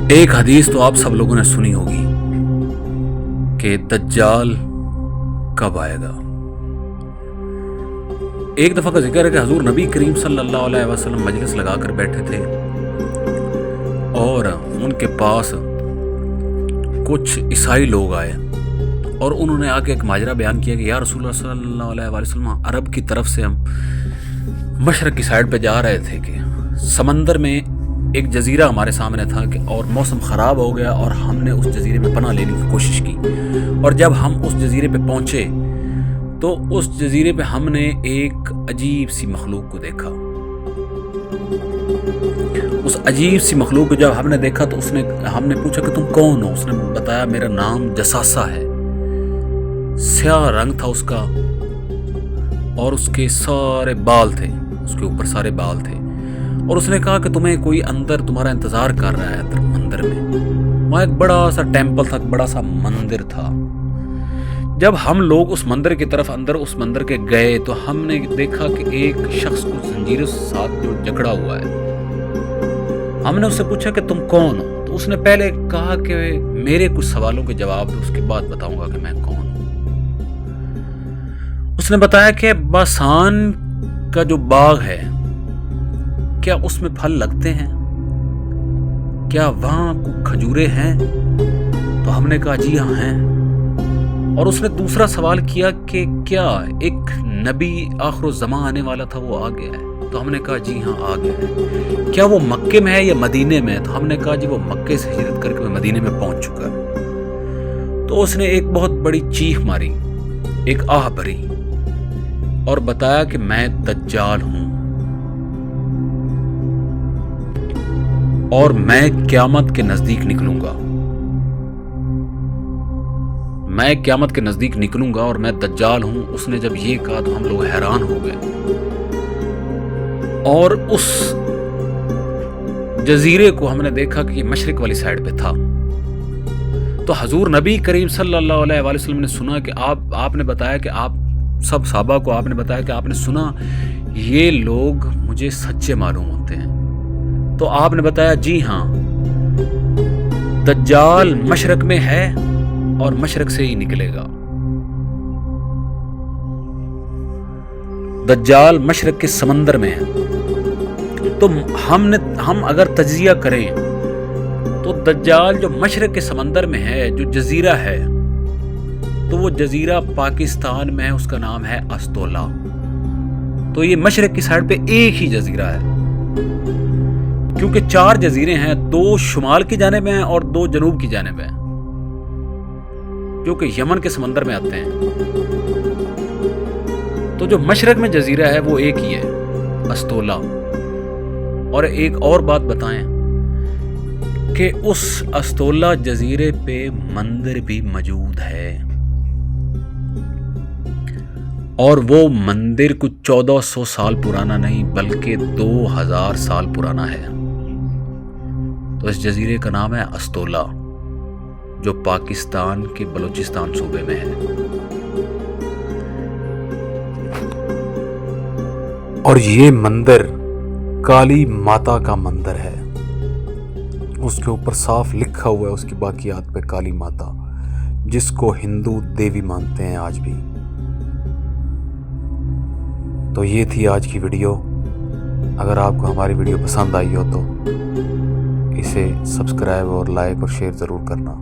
ایک حدیث تو آپ سب لوگوں نے سنی ہوگی کہ دجال کب آئے گا۔ ایک دفعہ کا ذکر ہے کہ حضور نبی کریم صلی اللہ علیہ وسلم مجلس لگا کر بیٹھے تھے اور ان کے پاس کچھ عیسائی لوگ آئے اور انہوں نے آ کے ایک ماجرا بیان کیا کہ یا رسول اللہ صلی اللہ علیہ وسلم، عرب کی طرف سے ہم مشرق کی سائڈ پہ جا رہے تھے کہ سمندر میں ایک جزیرہ ہمارے سامنے تھا کہ اور موسم خراب ہو گیا اور ہم نے اس جزیرے میں پناہ لینے کی کوشش کی، اور جب ہم اس جزیرے پہ پہنچے تو اس جزیرے پہ ہم نے ایک عجیب سی مخلوق کو دیکھا۔ اس عجیب سی مخلوق کو جب ہم نے دیکھا تو ہم نے پوچھا کہ تم کون ہو؟ اس نے بتایا میرا نام جساسہ ہے۔ سیاہ رنگ تھا اس کا اور اس کے سارے بال تھے، اس کے اوپر سارے بال تھے، اور اس نے کہا کہ تمہیں کوئی اندر تمہارا انتظار کر رہا ہے مندر میں۔ وہاں ایک بڑا سا ٹیمپل تھا، بڑا سا مندر تھا۔ جب ہم لوگ اس مندر کی طرف اندر اس مندر کے گئے تو ہم نے دیکھا کہ ایک شخص کو زنجیروں سے ساتھ جو جکڑا ہوا ہے۔ ہم نے اس سے پوچھا کہ تم کون ہو؟ تو اس نے پہلے کہا کہ میرے کچھ سوالوں کے جواب دو، اس کے بعد بتاؤں گا کہ میں کون ہوں۔ اس نے بتایا کہ باسان کا جو باغ ہے کیا اس میں پھل لگتے ہیں؟ کیا وہاں کھجورے ہیں؟ تو ہم نے کہا جی ہاں ہیں۔ اور اس نے دوسرا سوال کیا کہ کیا ایک نبی آخر الزمان آنے والا تھا وہ آ گیا ہے؟ تو ہم نے کہا جی ہاں آ گیا ہے۔ کیا وہ مکے میں ہے یا مدینے میں ہے؟ تو ہم نے کہا جی وہ مکے سے ہجرت کر کے مدینے میں پہنچ چکا ہے۔ تو اس نے ایک بہت بڑی چیخ ماری، ایک آہ بھری، اور بتایا کہ میں دجال ہوں اور میں قیامت کے نزدیک نکلوں گا۔ میں قیامت کے نزدیک نکلوں گا اور میں دجال ہوں۔ اس نے جب یہ کہا تو ہم لوگ حیران ہو گئے، اور اس جزیرے کو ہم نے دیکھا کہ یہ مشرق والی سائڈ پہ تھا۔ تو حضور نبی کریم صلی اللہ علیہ وسلم نے سنا کہ آپ نے بتایا کہ آپ سب صحابہ کو آپ نے بتایا کہ آپ نے سنا یہ لوگ مجھے سچے معلوم ہوتے ہیں۔ تو آپ نے بتایا جی ہاں، دجال مشرق میں ہے اور مشرق سے ہی نکلے گا۔ دجال مشرق کے سمندر میں ہے۔ تو ہم اگر تجزیہ کریں تو دجال جو مشرق کے سمندر میں ہے، جو جزیرہ ہے، تو وہ جزیرہ پاکستان میں ہے، اس کا نام ہے استولا۔ تو یہ مشرق کی سائڈ پہ ایک ہی جزیرہ ہے، کیونکہ 4 جزیرے ہیں، 2 شمال کی جانب ہیں اور 2 جنوب کی جانب ہیں، جو کہ یمن کے سمندر میں آتے ہیں۔ تو جو مشرق میں جزیرہ ہے وہ ایک ہی ہے، استولا۔ اور ایک اور بات بتائیں کہ اس استولا جزیرے پہ مندر بھی موجود ہے، اور وہ مندر کچھ 1400 سال پرانا نہیں بلکہ 2000 سال پرانا ہے۔ تو اس جزیرے کا نام ہے استولا، جو پاکستان کے بلوچستان صوبے میں ہے۔ اور یہ مندر کالی ماتا کا مندر ہے، اس کے اوپر صاف لکھا ہوا ہے اس کی باقیات پہ کالی ماتا، جس کو ہندو دیوی مانتے ہیں آج بھی۔ تو یہ تھی آج کی ویڈیو۔ اگر آپ کو ہماری ویڈیو پسند آئی ہو تو اسے سبسکرائب اور لائک اور شیئر ضرور کرنا۔